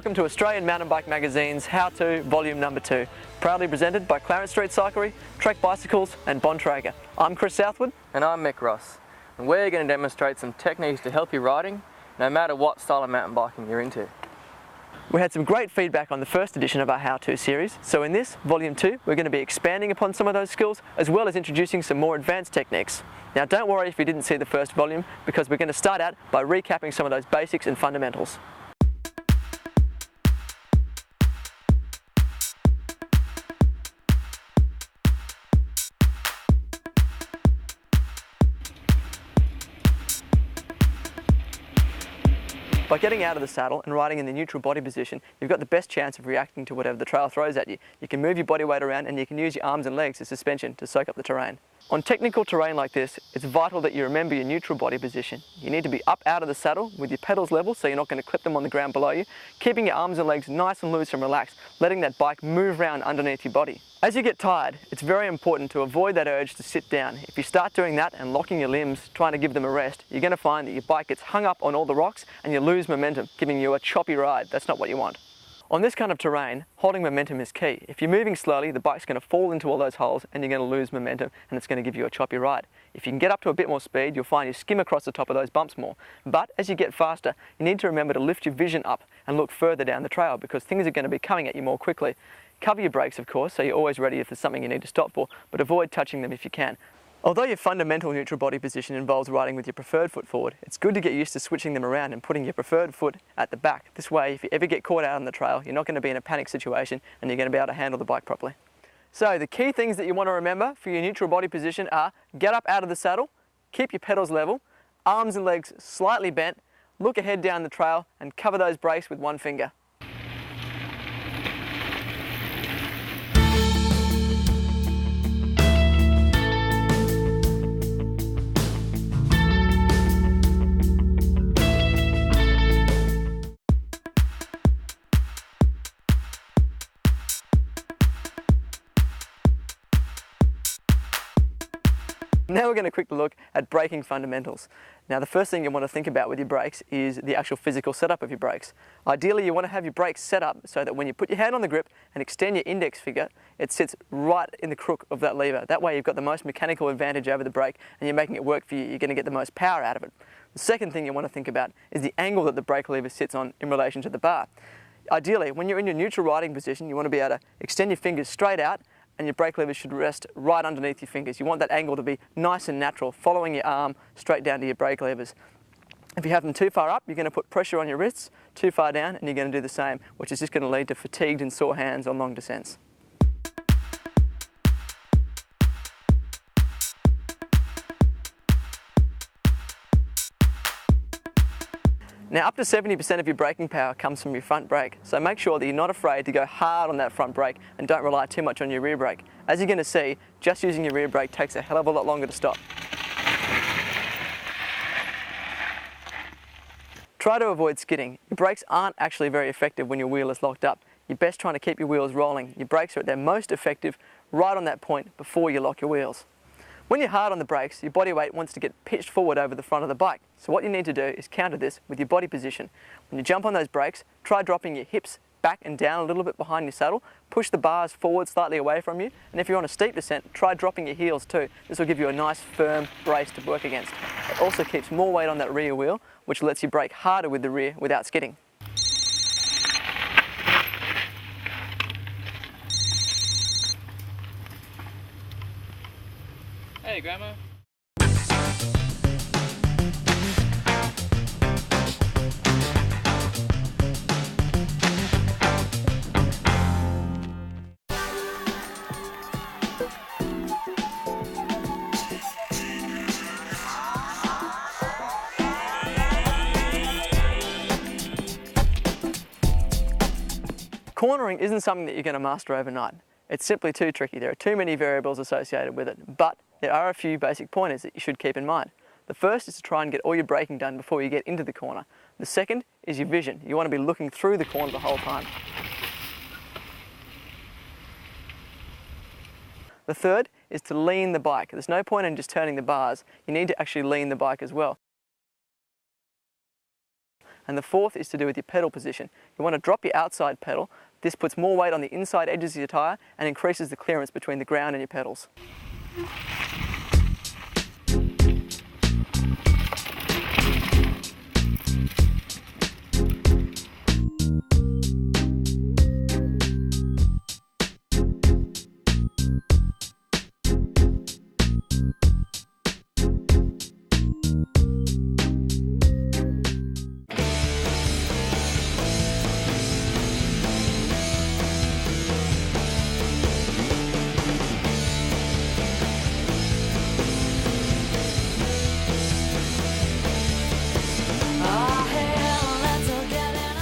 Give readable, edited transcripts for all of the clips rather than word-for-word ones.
Welcome to Australian Mountain Bike Magazine's How To Volume Number 2, proudly presented by Clarence Street Cyclery, Trek Bicycles and Bontrager. I'm Chris Southwood. And I'm Mick Ross, and we're going to demonstrate some techniques to help you riding, no matter what style of mountain biking you're into. We had some great feedback on the first edition of our How To series, so in this, Volume 2, we're going to be expanding upon some of those skills, as well as introducing some more advanced techniques. Now don't worry if you didn't see the first volume, because we're going to start out by recapping some of those basics and fundamentals. By getting out of the saddle and riding in the neutral body position, you've got the best chance of reacting to whatever the trail throws at you. You can move your body weight around and you can use your arms and legs as suspension to soak up the terrain. On technical terrain like this, it's vital that you remember your neutral body position. You need to be up out of the saddle with your pedals level so you're not going to clip them on the ground below you, keeping your arms and legs nice and loose and relaxed, letting that bike move around underneath your body. As you get tired, it's very important to avoid that urge to sit down. If you start doing that and locking your limbs, trying to give them a rest, you're going to find that your bike gets hung up on all the rocks and you lose momentum, giving you a choppy ride. That's not what you want. On this kind of terrain, holding momentum is key. If you're moving slowly, the bike's going to fall into all those holes and you're going to lose momentum and it's going to give you a choppy ride. If you can get up to a bit more speed, you'll find you skim across the top of those bumps more. But as you get faster, you need to remember to lift your vision up and look further down the trail because things are going to be coming at you more quickly. Cover your brakes, of course, so you're always ready if there's something you need to stop for, but avoid touching them if you can. Although your fundamental neutral body position involves riding with your preferred foot forward, it's good to get used to switching them around and putting your preferred foot at the back. This way, if you ever get caught out on the trail, you're not going to be in a panic situation and you're going to be able to handle the bike properly. So the key things that you want to remember for your neutral body position are get up out of the saddle, keep your pedals level, arms and legs slightly bent, look ahead down the trail and cover those brakes with one finger. Now we're going to quickly look at braking fundamentals. Now the first thing you want to think about with your brakes is the actual physical setup of your brakes. Ideally you want to have your brakes set up so that when you put your hand on the grip and extend your index finger, it sits right in the crook of that lever. That way you've got the most mechanical advantage over the brake and you're making it work for you. You're going to get the most power out of it. The second thing you want to think about is the angle that the brake lever sits on in relation to the bar. Ideally, when you're in your neutral riding position, you want to be able to extend your fingers straight out and your brake lever should rest right underneath your fingers. You want that angle to be nice and natural, following your arm straight down to your brake levers. If you have them too far up, you're going to put pressure on your wrists, too far down, and you're going to do the same, which is just going to lead to fatigued and sore hands on long descents. Now up to 70% of your braking power comes from your front brake, so make sure that you're not afraid to go hard on that front brake and don't rely too much on your rear brake. As you're going to see, just using your rear brake takes a hell of a lot longer to stop. Try to avoid skidding. Your brakes aren't actually very effective when your wheel is locked up. You're best trying to keep your wheels rolling. Your brakes are at their most effective right on that point before you lock your wheels. When you're hard on the brakes, your body weight wants to get pitched forward over the front of the bike. So what you need to do is counter this with your body position. When you jump on those brakes, try dropping your hips back and down a little bit behind your saddle, push the bars forward slightly away from you, and if you're on a steep descent, try dropping your heels too. This will give you a nice firm brace to work against. It also keeps more weight on that rear wheel, which lets you brake harder with the rear without skidding. Hey, Grandma. Cornering isn't something that you're going to master overnight. It's simply too tricky. There are too many variables associated with it, but there are a few basic pointers that you should keep in mind. The first is to try and get all your braking done before you get into the corner. The second is your vision. You want to be looking through the corner the whole time. The third is to lean the bike. There's no point in just turning the bars. You need to actually lean the bike as well. And the fourth is to do with your pedal position. You want to drop your outside pedal. This puts more weight on the inside edges of your tyre and increases the clearance between the ground and your pedals.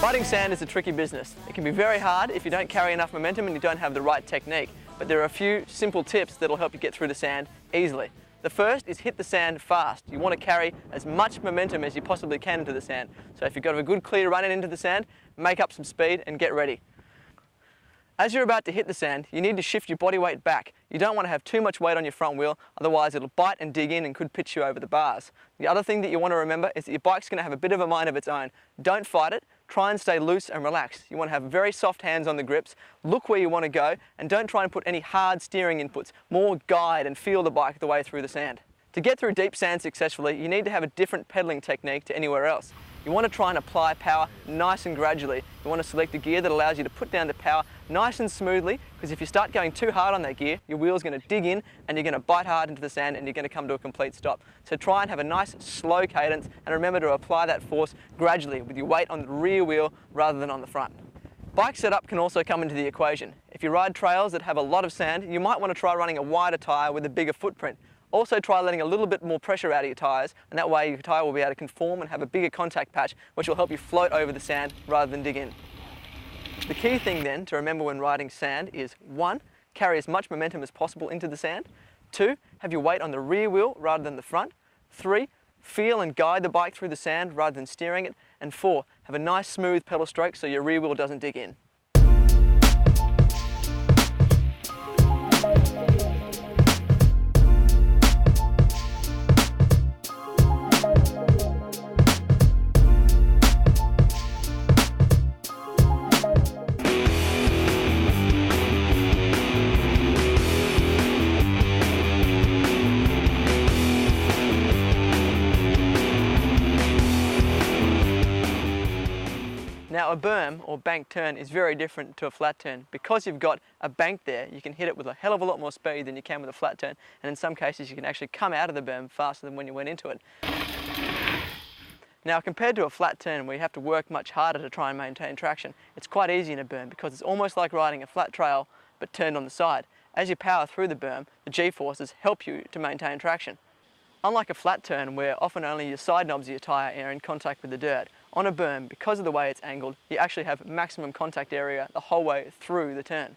Riding sand is a tricky business. It can be very hard if you don't carry enough momentum and you don't have the right technique. But there are a few simple tips that'll help you get through the sand easily. The first is hit the sand fast. You want to carry as much momentum as you possibly can into the sand. So if you've got a good clear run into the sand, make up some speed and get ready. As you're about to hit the sand, you need to shift your body weight back. You don't want to have too much weight on your front wheel, otherwise it'll bite and dig in and could pitch you over the bars. The other thing that you want to remember is that your bike's going to have a bit of a mind of its own. Don't fight it, try and stay loose and relaxed. You want to have very soft hands on the grips, look where you want to go, and don't try and put any hard steering inputs. More guide and feel the bike the way through the sand. To get through deep sand successfully, you need to have a different pedaling technique to anywhere else. You want to try and apply power nice and gradually. You want to select a gear that allows you to put down the power nice and smoothly, because if you start going too hard on that gear, your wheel's going to dig in and you're going to bite hard into the sand and you're going to come to a complete stop. So try and have a nice slow cadence and remember to apply that force gradually with your weight on the rear wheel rather than on the front. Bike setup can also come into the equation. If you ride trails that have a lot of sand, you might want to try running a wider tyre with a bigger footprint. Also try letting a little bit more pressure out of your tyres, and that way your tyre will be able to conform and have a bigger contact patch, which will help you float over the sand rather than dig in. The key thing then to remember when riding sand is 1. Carry as much momentum as possible into the sand. 2. Have your weight on the rear wheel rather than the front. 3. Feel and guide the bike through the sand rather than steering it. And 4. Have a nice smooth pedal stroke so your rear wheel doesn't dig in. Now a berm or bank turn is very different to a flat turn. Because you've got a bank there, you can hit it with a hell of a lot more speed than you can with a flat turn, and in some cases you can actually come out of the berm faster than when you went into it. Now compared to a flat turn where you have to work much harder to try and maintain traction, it's quite easy in a berm because it's almost like riding a flat trail but turned on the side. As you power through the berm, the G-forces help you to maintain traction. Unlike a flat turn where often only your side knobs of your tyre are in contact with the dirt, on a berm, because of the way it's angled, you actually have maximum contact area the whole way through the turn.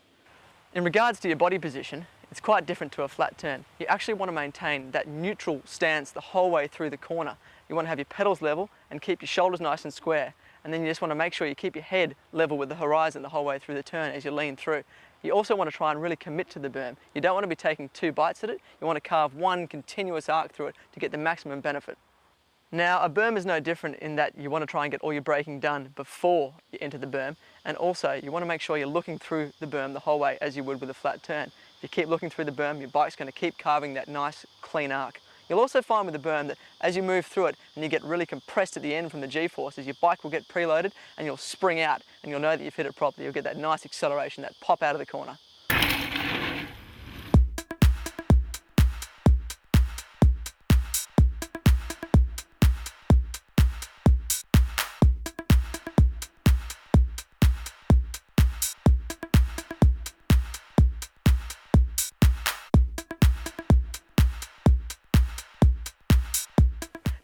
In regards to your body position, it's quite different to a flat turn. You actually want to maintain that neutral stance the whole way through the corner. You want to have your pedals level and keep your shoulders nice and square, and then you just want to make sure you keep your head level with the horizon the whole way through the turn as you lean through. You also want to try and really commit to the berm. You don't want to be taking 2 bites at it, you want to carve one continuous arc through it to get the maximum benefit. Now a berm is no different in that you want to try and get all your braking done before you enter the berm, and also you want to make sure you're looking through the berm the whole way as you would with a flat turn. If you keep looking through the berm, your bike's going to keep carving that nice clean arc. You'll also find with the berm that as you move through it and you get really compressed at the end from the G-forces, your bike will get preloaded and you'll spring out and you'll know that you've hit it properly. You'll get that nice acceleration, that pop out of the corner.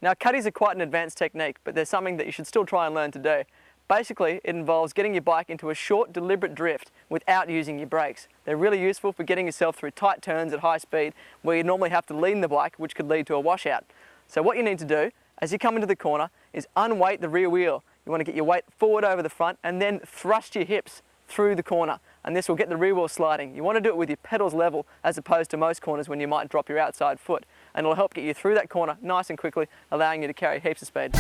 Now cutties are quite an advanced technique, but they're something that you should still try and learn to do. Basically, it involves getting your bike into a short, deliberate drift without using your brakes. They're really useful for getting yourself through tight turns at high speed where you normally have to lean the bike, which could lead to a washout. So what you need to do, as you come into the corner, is unweight the rear wheel. You want to get your weight forward over the front and then thrust your hips through the corner, and this will get the rear wheel sliding. You want to do it with your pedals level as opposed to most corners when you might drop your outside foot, and it'll help get you through that corner nice and quickly, allowing you to carry heaps of speed.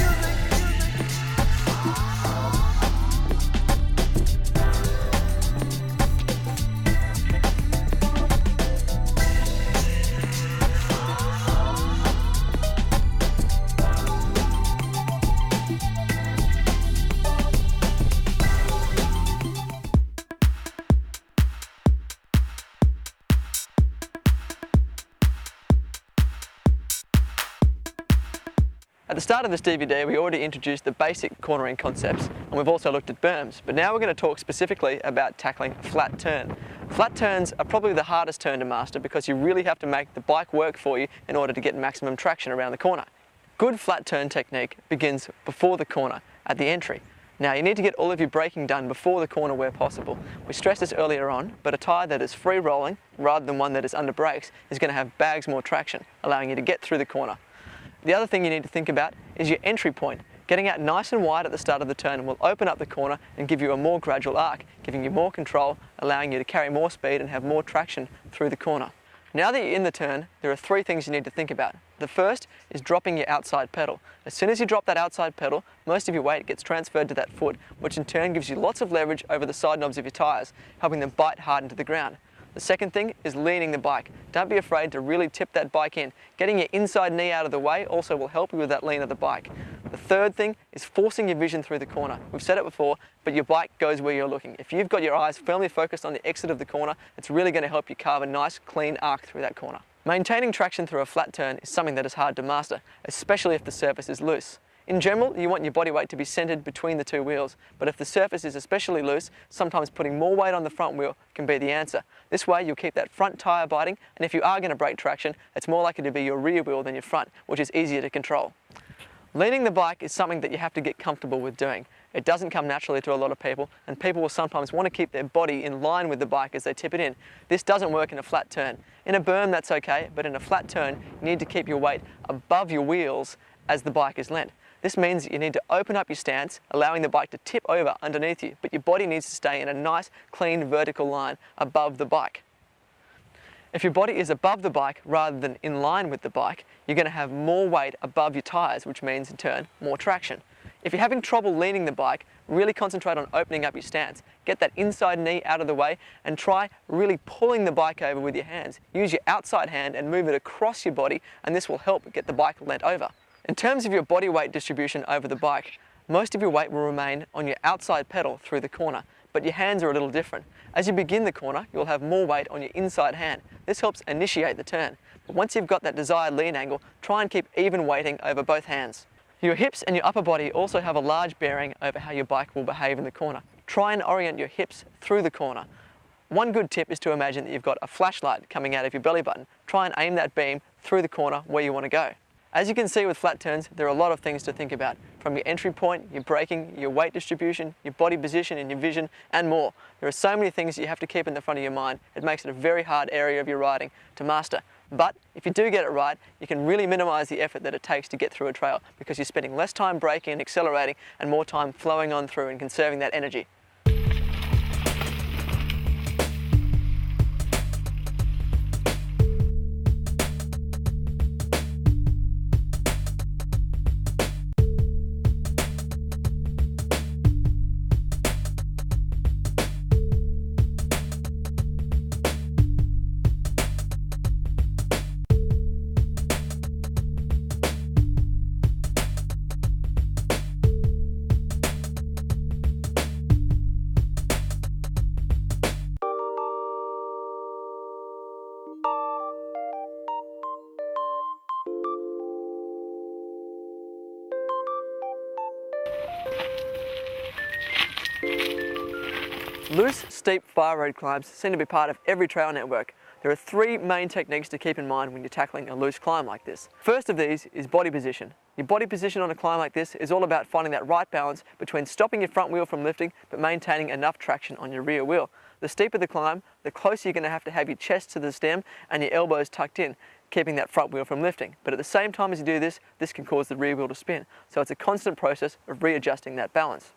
At the start of this DVD, we already introduced the basic cornering concepts, and we've also looked at berms, but now we're going to talk specifically about tackling a flat turn. Flat turns are probably the hardest turn to master because you really have to make the bike work for you in order to get maximum traction around the corner. Good flat turn technique begins before the corner, at the entry. Now you need to get all of your braking done before the corner where possible. We stressed this earlier on, but a tyre that is free rolling rather than one that is under brakes is going to have bags more traction, allowing you to get through the corner. The other thing you need to think about is your entry point. Getting out nice and wide at the start of the turn will open up the corner and give you a more gradual arc, giving you more control, allowing you to carry more speed and have more traction through the corner. Now that you're in the turn, there are three things you need to think about. The first is dropping your outside pedal. As soon as you drop that outside pedal, most of your weight gets transferred to that foot, which in turn gives you lots of leverage over the side knobs of your tyres, helping them bite hard into the ground. The second thing is leaning the bike. Don't be afraid to really tip that bike in. Getting your inside knee out of the way also will help you with that lean of the bike. The third thing is forcing your vision through the corner. We've said it before, but your bike goes where you're looking. If you've got your eyes firmly focused on the exit of the corner, it's really going to help you carve a nice, clean arc through that corner. Maintaining traction through a flat turn is something that is hard to master, especially if the surface is loose. In general, you want your body weight to be centered between the two wheels, but if the surface is especially loose, sometimes putting more weight on the front wheel can be the answer. This way you'll keep that front tyre biting, and if you are going to break traction, it's more likely to be your rear wheel than your front, which is easier to control. Leaning the bike is something that you have to get comfortable with doing. It doesn't come naturally to a lot of people, and people will sometimes want to keep their body in line with the bike as they tip it in. This doesn't work in a flat turn. In a berm that's okay, but in a flat turn you need to keep your weight above your wheels as the bike is leant. This means that you need to open up your stance, allowing the bike to tip over underneath you, but your body needs to stay in a nice, clean, vertical line above the bike. If your body is above the bike rather than in line with the bike, you're going to have more weight above your tyres, which means in turn more traction. If you're having trouble leaning the bike, really concentrate on opening up your stance. Get that inside knee out of the way and try really pulling the bike over with your hands. Use your outside hand and move it across your body, and this will help get the bike leant over. In terms of your body weight distribution over the bike, most of your weight will remain on your outside pedal through the corner, but your hands are a little different. As you begin the corner, you'll have more weight on your inside hand. This helps initiate the turn. But once you've got that desired lean angle, try and keep even weighting over both hands. Your hips and your upper body also have a large bearing over how your bike will behave in the corner. Try and orient your hips through the corner. One good tip is to imagine that you've got a flashlight coming out of your belly button. Try and aim that beam through the corner where you want to go. As you can see with flat turns, there are a lot of things to think about, from your entry point, your braking, your weight distribution, your body position and your vision, and more. There are so many things that you have to keep in the front of your mind. It makes it a very hard area of your riding to master. But if you do get it right, you can really minimize the effort that it takes to get through a trail, because you're spending less time braking and accelerating and more time flowing on through and conserving that energy. Loose, steep fire road climbs seem to be part of every trail network. There are three main techniques to keep in mind when you're tackling a loose climb like this. First of these is body position. Your body position on a climb like this is all about finding that right balance between stopping your front wheel from lifting but maintaining enough traction on your rear wheel. The steeper the climb, the closer you're going to have your chest to the stem and your elbows tucked in, keeping that front wheel from lifting. But at the same time as you do this, this can cause the rear wheel to spin. So it's a constant process of readjusting that balance.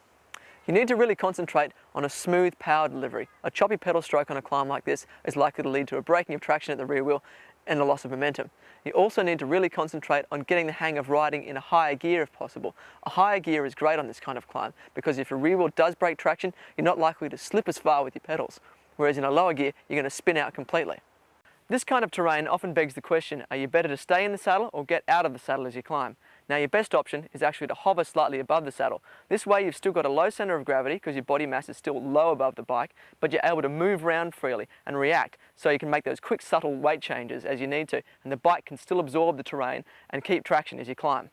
You need to really concentrate on a smooth power delivery. A choppy pedal stroke on a climb like this is likely to lead to a breaking of traction at the rear wheel and a loss of momentum. You also need to really concentrate on getting the hang of riding in a higher gear if possible. A higher gear is great on this kind of climb because if your rear wheel does break traction, you're not likely to slip as far with your pedals, whereas in a lower gear, you're going to spin out completely. This kind of terrain often begs the question, are you better to stay in the saddle or get out of the saddle as you climb? Now your best option is actually to hover slightly above the saddle. This way you've still got a low center of gravity because your body mass is still low above the bike, but you're able to move around freely and react, so you can make those quick subtle weight changes as you need to, and the bike can still absorb the terrain and keep traction as you climb.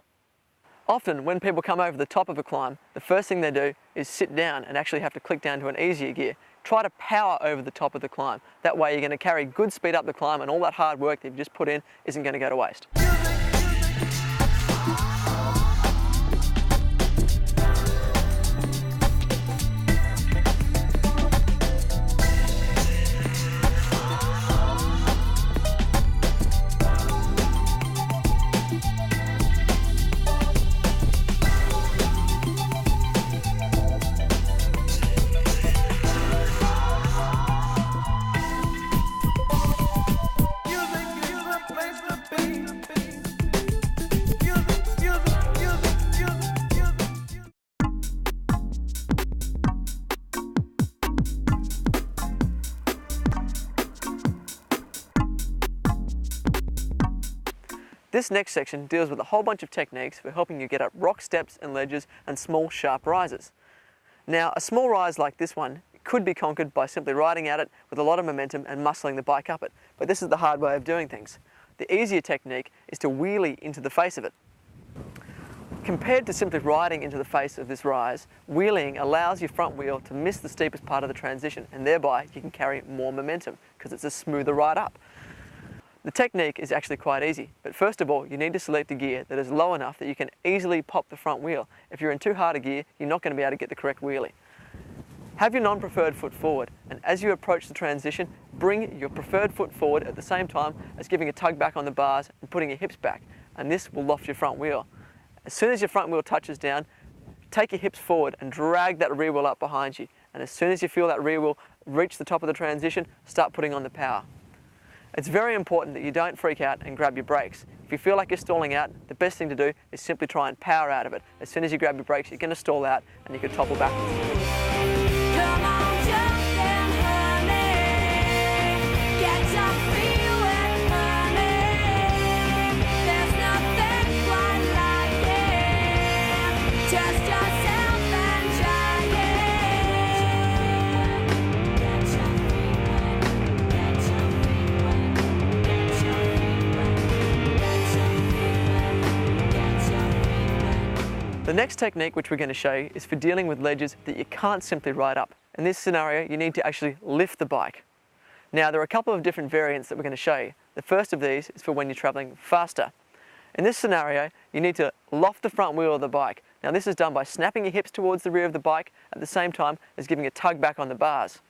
Often when people come over the top of a climb, the first thing they do is sit down and actually have to click down to an easier gear. Try to power over the top of the climb. That way you're going to carry good speed up the climb, and all that hard work that you've just put in isn't going to go to waste. This next section deals with a whole bunch of techniques for helping you get up rock steps and ledges and small sharp rises. Now, a small rise like this one could be conquered by simply riding at it with a lot of momentum and muscling the bike up it, but this is the hard way of doing things. The easier technique is to wheelie into the face of it. Compared to simply riding into the face of this rise, wheeling allows your front wheel to miss the steepest part of the transition, and thereby you can carry more momentum because it's a smoother ride up. The technique is actually quite easy, but first of all you need to select a gear that is low enough that you can easily pop the front wheel. If you're in too hard a gear, you're not going to be able to get the correct wheelie. Have your non-preferred foot forward, and as you approach the transition, bring your preferred foot forward at the same time as giving a tug back on the bars and putting your hips back, and this will loft your front wheel. As soon as your front wheel touches down, take your hips forward and drag that rear wheel up behind you, and as soon as you feel that rear wheel reach the top of the transition, start putting on the power. It's very important that you don't freak out and grab your brakes. If you feel like you're stalling out, the best thing to do is simply try and power out of it. As soon as you grab your brakes, you're going to stall out and you could topple backwards. Come on, jump and honey, get your feet wet, honey. There's nothing quite like it. Just yourself and try it. Get your feet wet, get your feet wet, get your feet wet, get your feet wet. The next technique which we're going to show you is for dealing with ledges that you can't simply ride up. In this scenario, you need to actually lift the bike. Now, there are a couple of different variants that we're going to show you. The first of these is for when you're traveling faster. In this scenario, you need to loft the front wheel of the bike. Now, this is done by snapping your hips towards the rear of the bike at the same time as giving a tug back on the bars.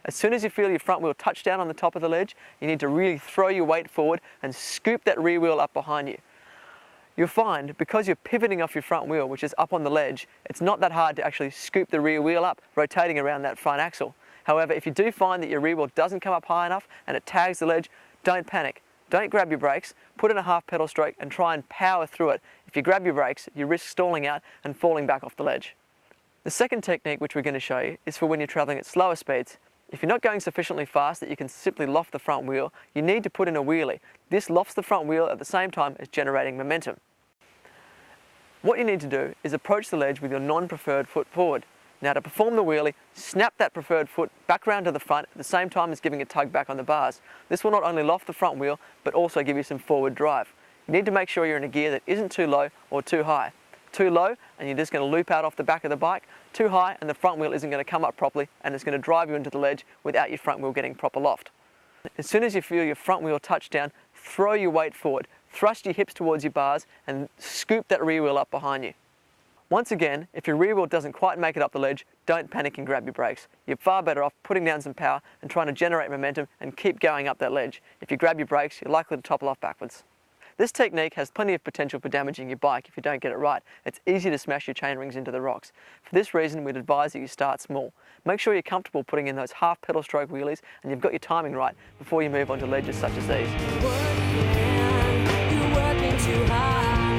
As soon as you feel your front wheel touch down on the top of the ledge, you need to really throw your weight forward and scoop that rear wheel up behind you. You'll find, because you're pivoting off your front wheel, which is up on the ledge, it's not that hard to actually scoop the rear wheel up, rotating around that front axle. However, if you do find that your rear wheel doesn't come up high enough and it tags the ledge, don't panic. Don't grab your brakes, put in a half pedal stroke and try and power through it. If you grab your brakes, you risk stalling out and falling back off the ledge. The second technique which we're going to show you is for when you're traveling at slower speeds. If you're not going sufficiently fast that you can simply loft the front wheel, you need to put in a wheelie. This lofts the front wheel at the same time as generating momentum. What you need to do is approach the ledge with your non-preferred foot forward. Now, to perform the wheelie, snap that preferred foot back round to the front at the same time as giving a tug back on the bars. This will not only loft the front wheel, but also give you some forward drive. You need to make sure you're in a gear that isn't too low or too high. Too low and you're just going to loop out off the back of the bike. Too high and the front wheel isn't going to come up properly and it's going to drive you into the ledge without your front wheel getting proper loft. As soon as you feel your front wheel touch down, throw your weight forward. Thrust your hips towards your bars and scoop that rear wheel up behind you. Once again, if your rear wheel doesn't quite make it up the ledge, don't panic and grab your brakes. You're far better off putting down some power and trying to generate momentum and keep going up that ledge. If you grab your brakes, you're likely to topple off backwards. This technique has plenty of potential for damaging your bike if you don't get it right. It's easy to smash your chain rings into the rocks. For this reason, we'd advise that you start small. Make sure you're comfortable putting in those half pedal stroke wheelies and you've got your timing right before you move on to ledges such as these. Too high.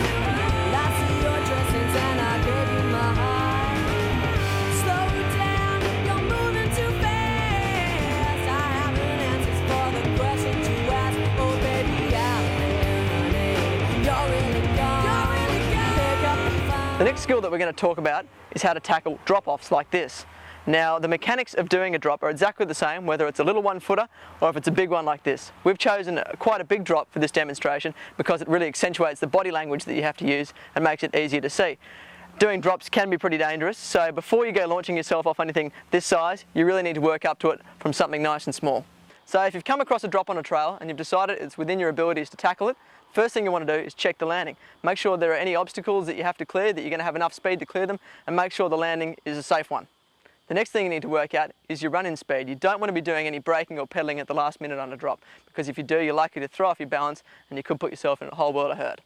I see your dressings and I gave you my heart. Slow down, you're moving too fast. I have answers for the questions you ask. Oh baby, I'm honey. You're really gone. Pick up the phone. The next skill that we're going to talk about is how to tackle drop-offs like this. Now, the mechanics of doing a drop are exactly the same, whether it's a little 1-footer or if it's a big one like this. We've chosen quite a big drop for this demonstration because it really accentuates the body language that you have to use and makes it easier to see. Doing drops can be pretty dangerous, so before you go launching yourself off anything this size, you really need to work up to it from something nice and small. So if you've come across a drop on a trail and you've decided it's within your abilities to tackle it, first thing you want to do is check the landing. Make sure there are any obstacles that you have to clear, that you're going to have enough speed to clear them, and make sure the landing is a safe one. The next thing you need to work out is your run-in speed. You don't want to be doing any braking or pedaling at the last minute on a drop, because if you do, you're likely to throw off your balance and you could put yourself in a whole world of hurt.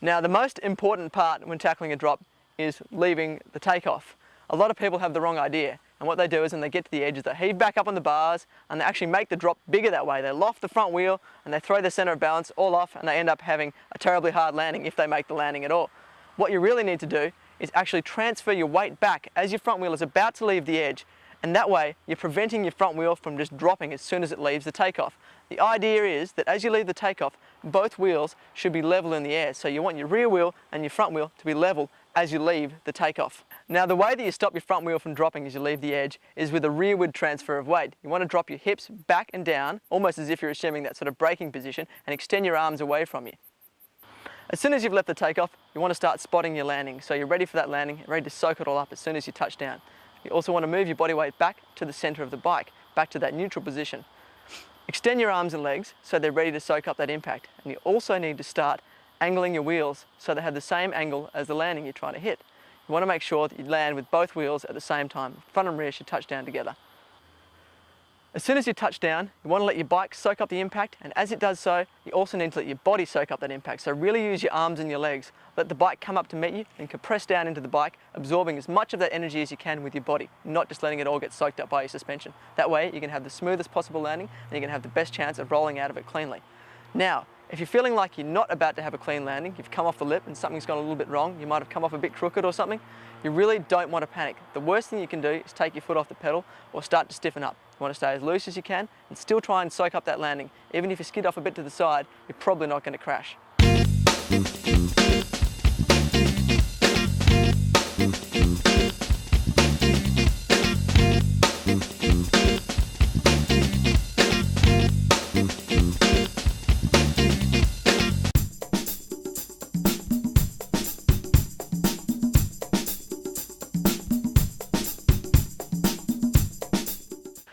Now, the most important part when tackling a drop is leaving the takeoff. A lot of people have the wrong idea, and what they do is when they get to the edges, they heave back up on the bars and they actually make the drop bigger that way. They loft the front wheel and they throw the center of balance all off, and they end up having a terribly hard landing if they make the landing at all. What you really need to do is actually transfer your weight back as your front wheel is about to leave the edge, and that way you're preventing your front wheel from just dropping as soon as it leaves the takeoff. The idea is that as you leave the takeoff, both wheels should be level in the air, so you want your rear wheel and your front wheel to be level as you leave the takeoff. Now, the way that you stop your front wheel from dropping as you leave the edge is with a rearward transfer of weight. You want to drop your hips back and down, almost as if you're assuming that sort of braking position, and extend your arms away from you. As soon as you've left the takeoff, you want to start spotting your landing, so you're ready for that landing, ready to soak it all up as soon as you touch down. You also want to move your body weight back to the center of the bike, back to that neutral position. Extend your arms and legs so they're ready to soak up that impact, and you also need to start angling your wheels so they have the same angle as the landing you're trying to hit. You want to make sure that you land with both wheels at the same time. Front and rear should touch down together. As soon as you touch down, you want to let your bike soak up the impact, and as it does so, you also need to let your body soak up that impact. So really use your arms and your legs. Let the bike come up to meet you and compress down into the bike, absorbing as much of that energy as you can with your body, not just letting it all get soaked up by your suspension. That way you can have the smoothest possible landing and you can have the best chance of rolling out of it cleanly. Now, if you're feeling like you're not about to have a clean landing, you've come off the lip and something's gone a little bit wrong, you might have come off a bit crooked or something, you really don't want to panic. The worst thing you can do is take your foot off the pedal or start to stiffen up. You want to stay as loose as you can and still try and soak up that landing. Even if you skid off a bit to the side, you're probably not going to crash.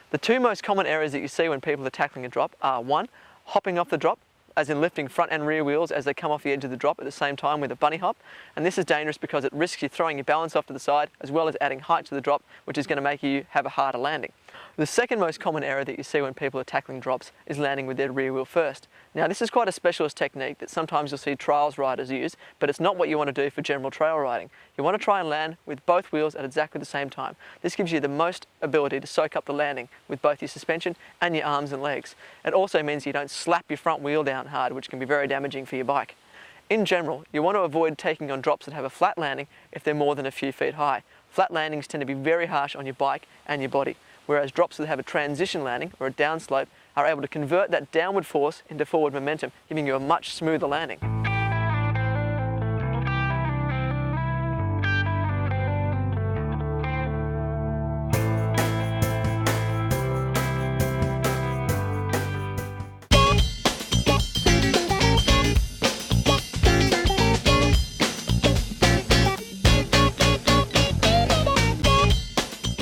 The two most common errors that you see when people are tackling a drop are: one, hopping off the drop, as in lifting front and rear wheels as they come off the edge of the drop at the same time with a bunny hop. And this is dangerous because it risks you throwing your balance off to the side as well as adding height to the drop, which is going to make you have a harder landing. The second most common error that you see when people are tackling drops is landing with their rear wheel first. Now, this is quite a specialist technique that sometimes you'll see trials riders use, but it's not what you want to do for general trail riding. You want to try and land with both wheels at exactly the same time. This gives you the most ability to soak up the landing with both your suspension and your arms and legs. It also means you don't slap your front wheel down hard, which can be very damaging for your bike. In general, you want to avoid taking on drops that have a flat landing if they're more than a few feet high. Flat landings tend to be very harsh on your bike and your body, whereas drops that have a transition landing or a downslope are able to convert that downward force into forward momentum, giving you a much smoother landing.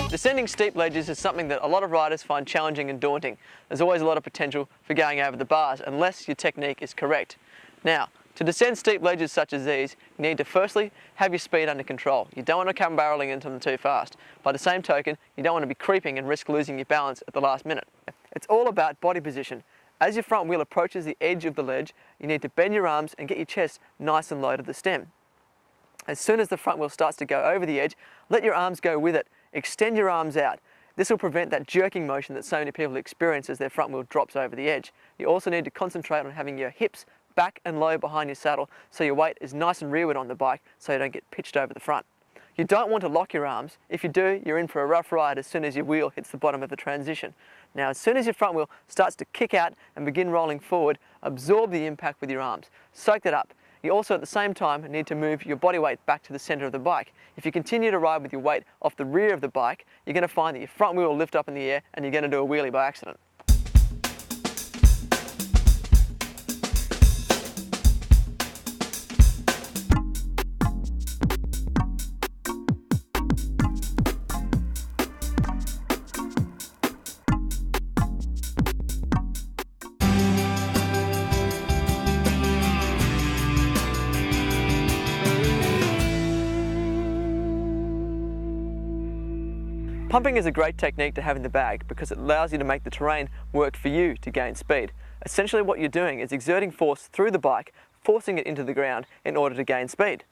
Descending steep ledges is something that a lot of riders find challenging and daunting. There's always a lot of potential for going over the bars unless your technique is correct. Now, to descend steep ledges such as these, you need to firstly have your speed under control. You don't want to come barreling into them too fast. By the same token, you don't want to be creeping and risk losing your balance at the last minute. It's all about body position. As your front wheel approaches the edge of the ledge, you need to bend your arms and get your chest nice and low to the stem. As soon as the front wheel starts to go over the edge, let your arms go with it. Extend your arms out. This will prevent that jerking motion that so many people experience as their front wheel drops over the edge. You also need to concentrate on having your hips back and low behind your saddle so your weight is nice and rearward on the bike so you don't get pitched over the front. You don't want to lock your arms. If you do, you're in for a rough ride as soon as your wheel hits the bottom of the transition. Now, as soon as your front wheel starts to kick out and begin rolling forward, absorb the impact with your arms. Soak that up. You also at the same time need to move your body weight back to the center of the bike. If you continue to ride with your weight off the rear of the bike, you're going to find that your front wheel will lift up in the air and you're going to do a wheelie by accident. Pumping is a great technique to have in the bag because it allows you to make the terrain work for you to gain speed. Essentially what you're doing is exerting force through the bike, forcing it into the ground in order to gain speed.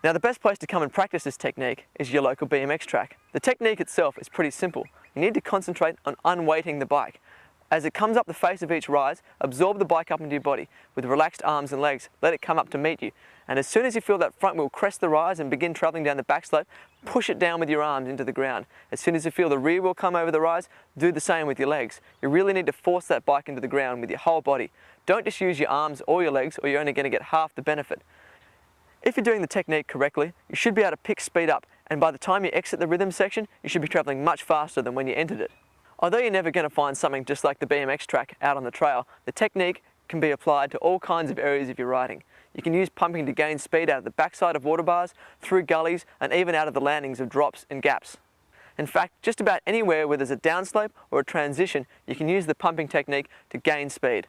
Now the best place to come and practice this technique is your local BMX track. The technique itself is pretty simple. You need to concentrate on unweighting the bike. As it comes up the face of each rise, absorb the bike up into your body with relaxed arms and legs. Let it come up to meet you. And as soon as you feel that front wheel crest the rise and begin traveling down the back slope, push it down with your arms into the ground. As soon as you feel the rear wheel come over the rise, do the same with your legs. You really need to force that bike into the ground with your whole body. Don't just use your arms or your legs or you're only going to get half the benefit. If you're doing the technique correctly, you should be able to pick speed up, and by the time you exit the rhythm section, you should be traveling much faster than when you entered it. Although you're never going to find something just like the BMX track out on the trail, the technique can be applied to all kinds of areas of your riding. You can use pumping to gain speed out of the backside of water bars, through gullies, and even out of the landings of drops and gaps. In fact, just about anywhere where there's a downslope or a transition, you can use the pumping technique to gain speed.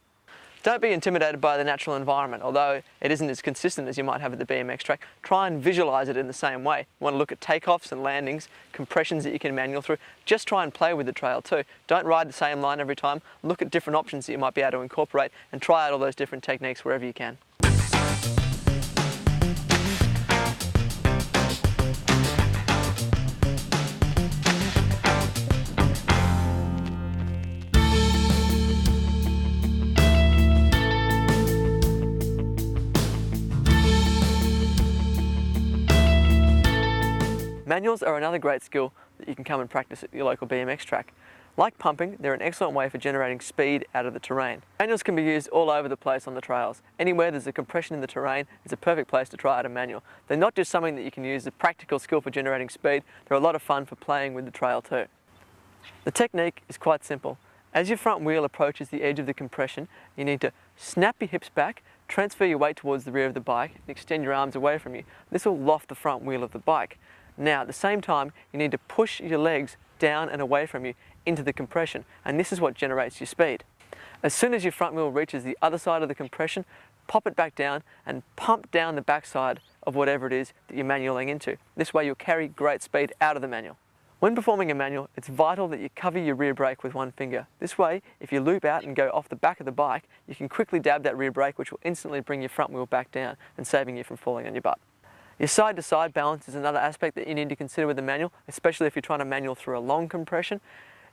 Don't be intimidated by the natural environment. Although it isn't as consistent as you might have at the BMX track, try and visualize it in the same way. You want to look at takeoffs and landings, compressions that you can manual through. Just try and play with the trail too. Don't ride the same line every time. Look at different options that you might be able to incorporate and try out all those different techniques wherever you can. Manuals are another great skill that you can come and practice at your local BMX track. Like pumping, they're an excellent way for generating speed out of the terrain. Manuals can be used all over the place on the trails. Anywhere there's a compression in the terrain is a perfect place to try out a manual. They're not just something that you can use as a practical skill for generating speed, they're a lot of fun for playing with the trail too. The technique is quite simple. As your front wheel approaches the edge of the compression, you need to snap your hips back, transfer your weight towards the rear of the bike, and extend your arms away from you. This will loft the front wheel of the bike. Now, at the same time, you need to push your legs down and away from you into the compression, and this is what generates your speed. As soon as your front wheel reaches the other side of the compression, pop it back down and pump down the backside of whatever it is that you're manualing into. This way you'll carry great speed out of the manual. When performing a manual, it's vital that you cover your rear brake with one finger. This way, if you loop out and go off the back of the bike, you can quickly dab that rear brake, which will instantly bring your front wheel back down and saving you from falling on your butt. Your side-to-side balance is another aspect that you need to consider with the manual, especially if you're trying to manual through a long compression.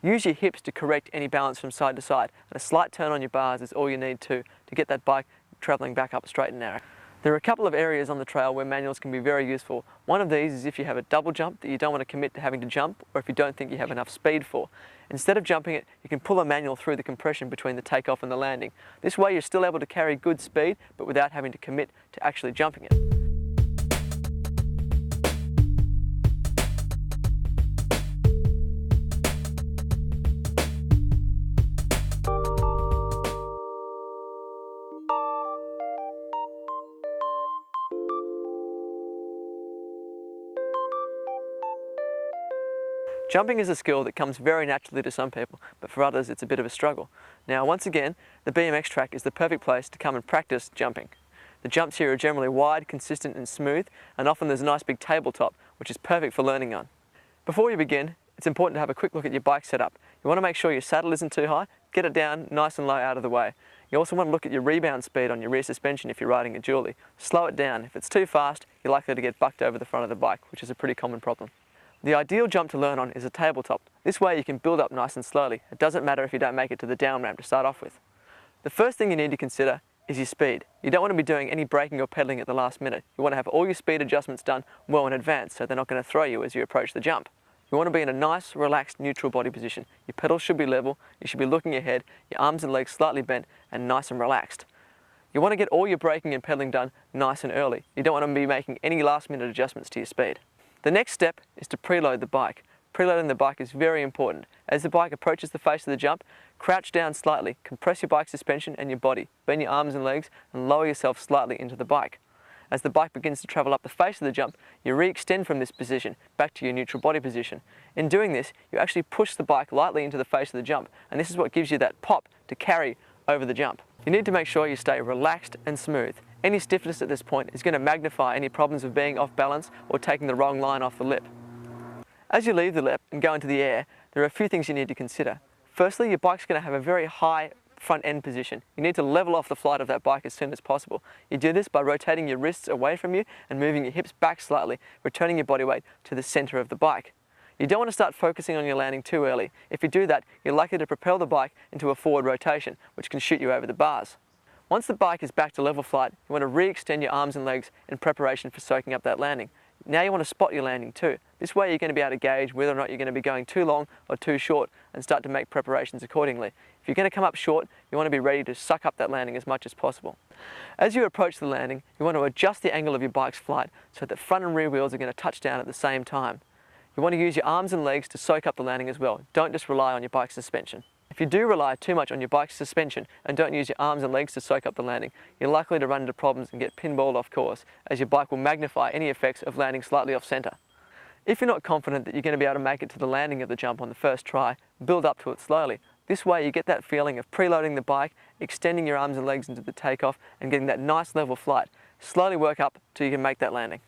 Use your hips to correct any balance from side to side, and a slight turn on your bars is all you need to get that bike travelling back up straight and narrow. There are a couple of areas on the trail where manuals can be very useful. One of these is if you have a double jump that you don't want to commit to having to jump, or if you don't think you have enough speed for. Instead of jumping it, you can pull a manual through the compression between the takeoff and the landing. This way you're still able to carry good speed, but without having to commit to actually jumping it. Jumping is a skill that comes very naturally to some people, but for others it's a bit of a struggle. Now once again, the BMX track is the perfect place to come and practice jumping. The jumps here are generally wide, consistent and smooth, and often there's a nice big tabletop, which is perfect for learning on. Before you begin, it's important to have a quick look at your bike setup. You want to make sure your saddle isn't too high, get it down nice and low out of the way. You also want to look at your rebound speed on your rear suspension if you're riding a dually. Slow it down. If it's too fast, you're likely to get bucked over the front of the bike, which is a pretty common problem. The ideal jump to learn on is a tabletop. This way you can build up nice and slowly. It doesn't matter if you don't make it to the down ramp to start off with. The first thing you need to consider is your speed. You don't want to be doing any braking or pedaling at the last minute. You want to have all your speed adjustments done well in advance so they're not going to throw you as you approach the jump. You want to be in a nice, relaxed, neutral body position. Your pedals should be level, you should be looking ahead, your arms and legs slightly bent and nice and relaxed. You want to get all your braking and pedaling done nice and early. You don't want to be making any last minute adjustments to your speed. The next step is to preload the bike. Preloading the bike is very important. As the bike approaches the face of the jump, crouch down slightly, compress your bike suspension and your body, bend your arms and legs and lower yourself slightly into the bike. As the bike begins to travel up the face of the jump, you re-extend from this position back to your neutral body position. In doing this, you actually push the bike lightly into the face of the jump, and this is what gives you that pop to carry over the jump. You need to make sure you stay relaxed and smooth. Any stiffness at this point is going to magnify any problems of being off balance or taking the wrong line off the lip. As you leave the lip and go into the air, there are a few things you need to consider. Firstly, your bike's going to have a very high front end position. You need to level off the flight of that bike as soon as possible. You do this by rotating your wrists away from you and moving your hips back slightly, returning your body weight to the center of the bike. You don't want to start focusing on your landing too early. If you do that, you're likely to propel the bike into a forward rotation, which can shoot you over the bars. Once the bike is back to level flight, you want to re-extend your arms and legs in preparation for soaking up that landing. Now you want to spot your landing too. This way you're going to be able to gauge whether or not you're going to be going too long or too short and start to make preparations accordingly. If you're going to come up short, you want to be ready to suck up that landing as much as possible. As you approach the landing, you want to adjust the angle of your bike's flight so that the front and rear wheels are going to touch down at the same time. You want to use your arms and legs to soak up the landing as well. Don't just rely on your bike's suspension. If you do rely too much on your bike's suspension and don't use your arms and legs to soak up the landing, you're likely to run into problems and get pinballed off course, as your bike will magnify any effects of landing slightly off center. If you're not confident that you're going to be able to make it to the landing of the jump on the first try, build up to it slowly. This way you get that feeling of preloading the bike, extending your arms and legs into the takeoff and getting that nice level flight. Slowly work up till you can make that landing.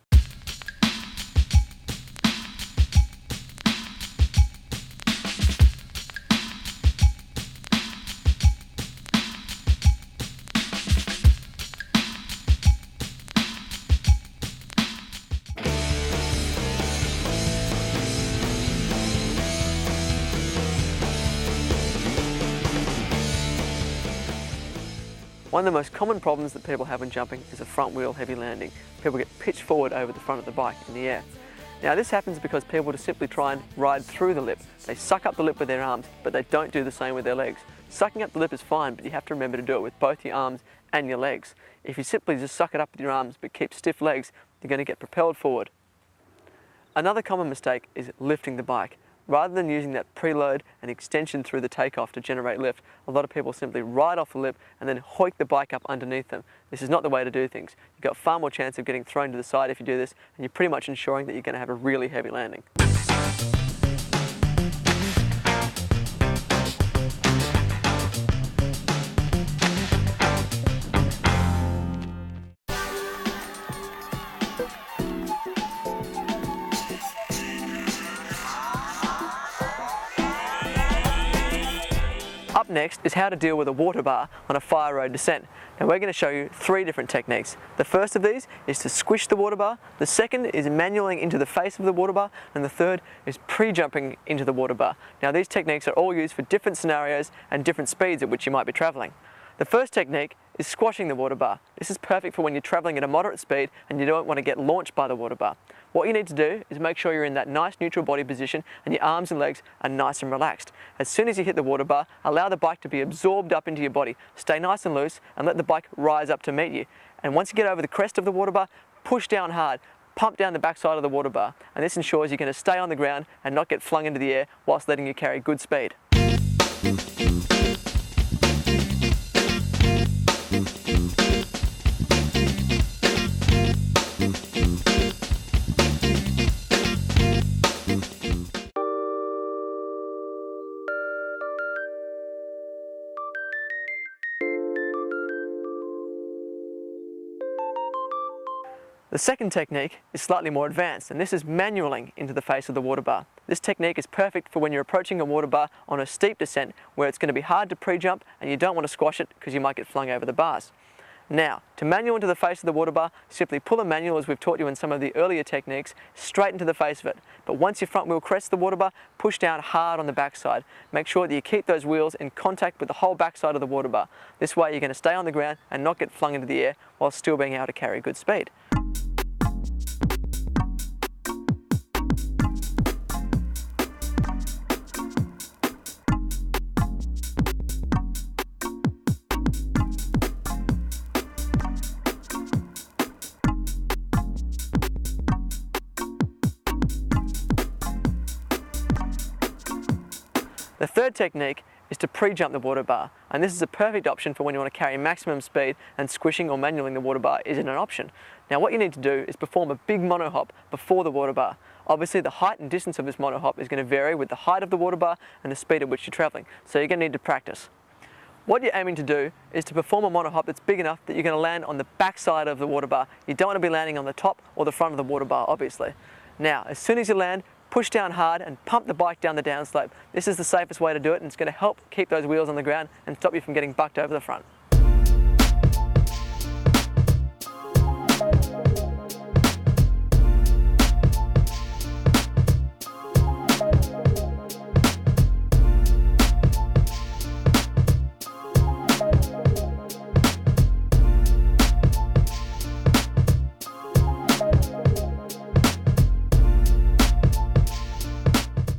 One of the most common problems that people have when jumping is a front wheel heavy landing. People get pitched forward over the front of the bike in the air. Now this happens because people just simply try and ride through the lip. They suck up the lip with their arms, but they don't do the same with their legs. Sucking up the lip is fine, but you have to remember to do it with both your arms and your legs. If you simply just suck it up with your arms but keep stiff legs, you're going to get propelled forward. Another common mistake is lifting the bike. Rather than using that preload and extension through the takeoff to generate lift, a lot of people simply ride off the lip and then hoik the bike up underneath them. This is not the way to do things. You've got far more chance of getting thrown to the side if you do this, and you're pretty much ensuring that you're going to have a really heavy landing. Up next is how to deal with a water bar on a fire road descent. Now we're going to show you 3 different techniques. The first of these is to squish the water bar, the second is manualing into the face of the water bar, and the third is pre-jumping into the water bar. Now these techniques are all used for different scenarios and different speeds at which you might be travelling. The first technique is squashing the water bar. This is perfect for when you're travelling at a moderate speed and you don't want to get launched by the water bar. What you need to do is make sure you're in that nice neutral body position and your arms and legs are nice and relaxed. As soon as you hit the water bar, allow the bike to be absorbed up into your body. Stay nice and loose and let the bike rise up to meet you. And once you get over the crest of the water bar, push down hard. Pump down the backside of the water bar, and this ensures you're going to stay on the ground and not get flung into the air whilst letting you carry good speed. The second technique is slightly more advanced, and this is manualing into the face of the water bar. This technique is perfect for when you're approaching a water bar on a steep descent where it's going to be hard to pre-jump and you don't want to squash it because you might get flung over the bars. Now, to manual into the face of the water bar, simply pull a manual, as we've taught you in some of the earlier techniques, straight into the face of it. But once your front wheel crests the water bar, push down hard on the backside. Make sure that you keep those wheels in contact with the whole backside of the water bar. This way you're going to stay on the ground and not get flung into the air while still being able to carry good speed. The third technique is to pre-jump the water bar, and this is a perfect option for when you want to carry maximum speed and squishing or manualing the water bar isn't an option. Now what you need to do is perform a big monohop before the water bar. Obviously the height and distance of this monohop is going to vary with the height of the water bar and the speed at which you're travelling, so you're going to need to practice. What you're aiming to do is to perform a monohop that's big enough that you're going to land on the back side of the water bar. You don't want to be landing on the top or the front of the water bar, obviously. Now, as soon as you land, push down hard and pump the bike down the downslope. This is the safest way to do it, and it's going to help keep those wheels on the ground and stop you from getting bucked over the front.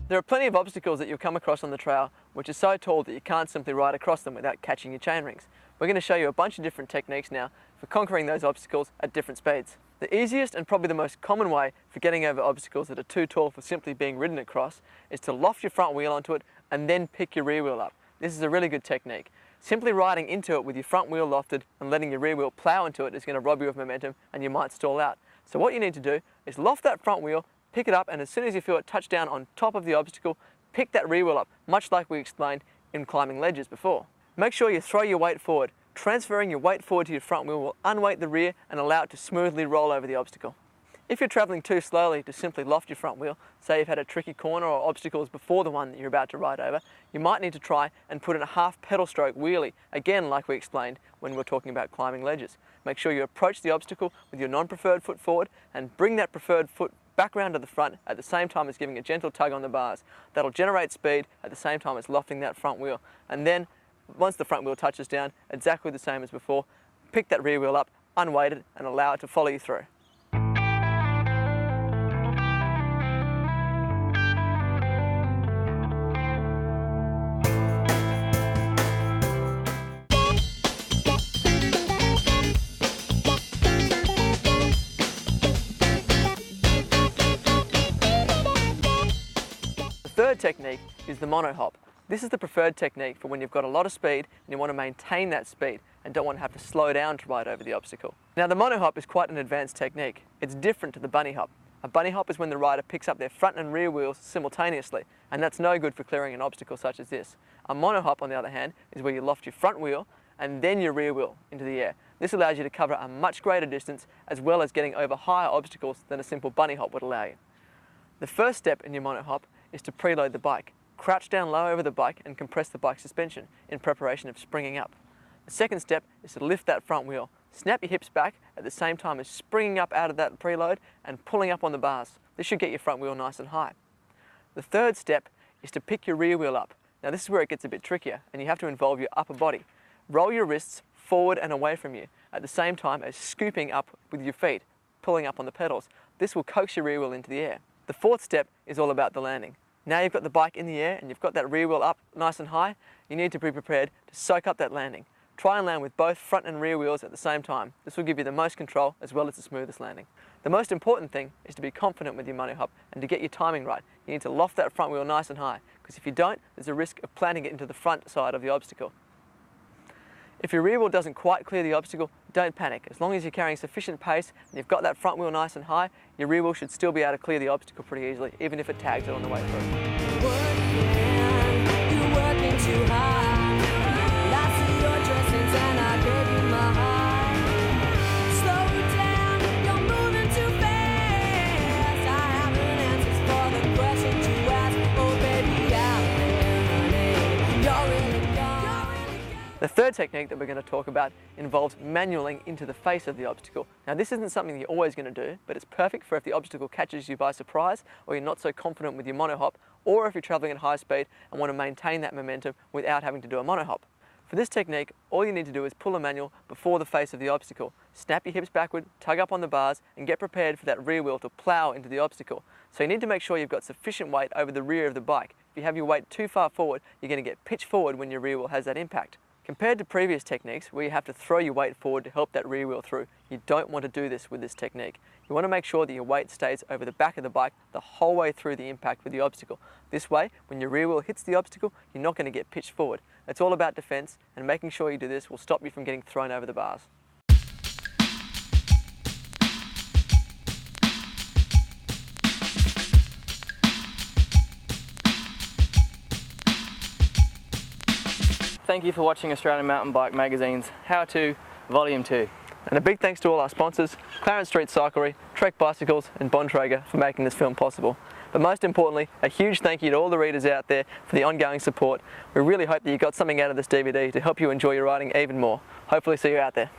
There are plenty of obstacles that you'll come across on the trail which are so tall that you can't simply ride across them without catching your chain rings. We're going to show you a bunch of different techniques now for conquering those obstacles at different speeds. The easiest and probably the most common way for getting over obstacles that are too tall for simply being ridden across is to loft your front wheel onto it and then pick your rear wheel up. This is a really good technique. Simply riding into it with your front wheel lofted and letting your rear wheel plow into it is going to rob you of momentum and you might stall out. So what you need to do is loft that front wheel, pick it up, and as soon as you feel it touch down on top of the obstacle, pick that rear wheel up, much like we explained in climbing ledges before. Make sure you throw your weight forward. Transferring your weight forward to your front wheel will unweight the rear and allow it to smoothly roll over the obstacle. If you're travelling too slowly to simply loft your front wheel, say you've had a tricky corner or obstacles before the one that you're about to ride over, you might need to try and put in a half pedal stroke wheelie, again like we explained when we were talking about climbing ledges. Make sure you approach the obstacle with your non-preferred foot forward and bring that preferred foot back round to the front at the same time as giving a gentle tug on the bars. That'll generate speed at the same time as lofting that front wheel. And then, once the front wheel touches down, exactly the same as before, pick that rear wheel up, unweight it, and allow it to follow you through. The third technique is the monohop. This is the preferred technique for when you've got a lot of speed and you want to maintain that speed and don't want to have to slow down to ride over the obstacle. Now the monohop is quite an advanced technique. It's different to the bunny hop. A bunny hop is when the rider picks up their front and rear wheels simultaneously, and that's no good for clearing an obstacle such as this. A monohop, on the other hand, is where you loft your front wheel and then your rear wheel into the air. This allows you to cover a much greater distance as well as getting over higher obstacles than a simple bunny hop would allow you. The first step in your monohop is to preload the bike. Crouch down low over the bike and compress the bike suspension in preparation of springing up. The second step is to lift that front wheel. Snap your hips back at the same time as springing up out of that preload and pulling up on the bars. This should get your front wheel nice and high. The third step is to pick your rear wheel up. Now this is where it gets a bit trickier and you have to involve your upper body. Roll your wrists forward and away from you at the same time as scooping up with your feet, pulling up on the pedals. This will coax your rear wheel into the air. The fourth step is all about the landing. Now you've got the bike in the air and you've got that rear wheel up nice and high, you need to be prepared to soak up that landing. Try and land with both front and rear wheels at the same time. This will give you the most control as well as the smoothest landing. The most important thing is to be confident with your monohop and to get your timing right. You need to loft that front wheel nice and high, because if you don't, there's a risk of planting it into the front side of the obstacle. If your rear wheel doesn't quite clear the obstacle, don't panic. As long as you're carrying sufficient pace and you've got that front wheel nice and high, your rear wheel should still be able to clear the obstacle pretty easily, even if it tags it on the way through. You're working too hard. I see your dressings and I gave you my heart. Slow down, you're moving too fast. I have answers for the questions you ask. Oh baby, I'm learning. You're really gone. The third technique that we're going to talk about involves manualing into the face of the obstacle. Now this isn't something you're always going to do, but it's perfect for if the obstacle catches you by surprise or you're not so confident with your monohop, or if you're travelling at high speed and want to maintain that momentum without having to do a monohop. For this technique, all you need to do is pull a manual before the face of the obstacle. Snap your hips backward, tug up on the bars, and get prepared for that rear wheel to plough into the obstacle. So you need to make sure you've got sufficient weight over the rear of the bike. If you have your weight too far forward, you're going to get pitched forward when your rear wheel has that impact. Compared to previous techniques where you have to throw your weight forward to help that rear wheel through, you don't want to do this with this technique. You want to make sure that your weight stays over the back of the bike the whole way through the impact with the obstacle. This way, when your rear wheel hits the obstacle, you're not going to get pitched forward. It's all about defense, and making sure you do this will stop you from getting thrown over the bars. Thank you for watching Australian Mountain Bike Magazine's How To Volume 2. And a big thanks to all our sponsors, Clarence Street Cyclery, Trek Bicycles and Bontrager for making this film possible. But most importantly, a huge thank you to all the readers out there for the ongoing support. We really hope that you got something out of this DVD to help you enjoy your riding even more. Hopefully see you out there.